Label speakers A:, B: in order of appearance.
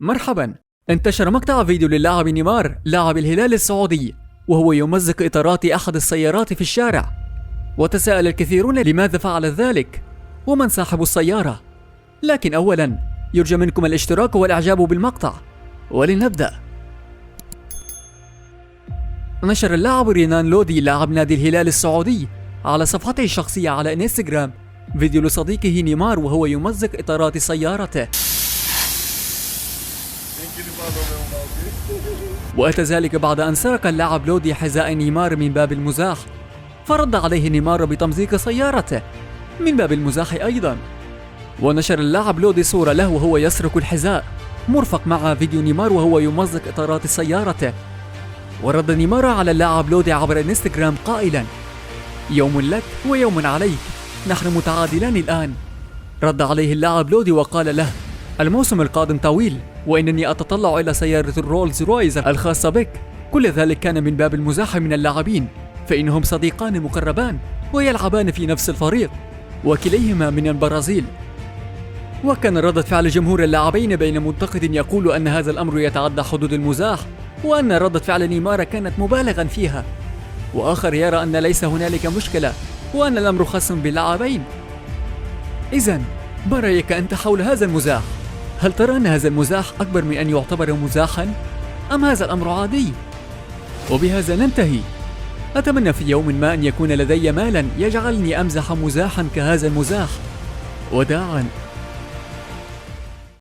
A: مرحبا. انتشر مقطع فيديو للاعب نيمار لاعب الهلال السعودي وهو يمزق إطارات أحد السيارات في الشارع، وتساءل الكثيرون لماذا فعل ذلك ومن صاحب السيارة. لكن أولا يرجى منكم الاشتراك والإعجاب بالمقطع، ولنبدأ. نشر اللاعب رينان لودي لاعب نادي الهلال السعودي على صفحته الشخصية على انستغرام فيديو لصديقه نيمار وهو يمزق إطارات سيارته، وأتى ذلك بعد أن سرق اللاعب لودي حذاء نيمار من باب المزاح، فرد عليه نيمار بتمزيق سيارته من باب المزاح أيضا. ونشر اللاعب لودي صورة له وهو يسرق الحذاء مرفق مع فيديو نيمار وهو يمزق إطارات سيارته. ورد نيمار على اللاعب لودي عبر انستغرام قائلا: يوم لك ويوم عليك، نحن متعادلان الآن. رد عليه اللاعب لودي وقال له: الموسم القادم طويل، وإنني أتطلع إلى سيارة الرولز رويز الخاصة بك. كل ذلك كان من باب المزاح من اللاعبين، فإنهم صديقان مقربان ويلعبان في نفس الفريق، وكليهما من البرازيل. وكان ردة فعل جمهور اللاعبين بين منتقد يقول أن هذا الأمر يتعدى حدود المزاح، وأن ردة فعل نيمار كانت مبالغا فيها، وآخر يرى أن ليس هنالك مشكلة وأن الأمر خاص باللاعبين. إذن ما رأيك أنت حول هذا المزاح؟ هل ترى أن هذا المزاح أكبر من أن يعتبر مزاحا؟ أم هذا الأمر عادي؟ وبهذا ننتهي. أتمنى في يوم ما أن يكون لدي مالا يجعلني أمزح مزاحا كهذا المزاح. وداعا.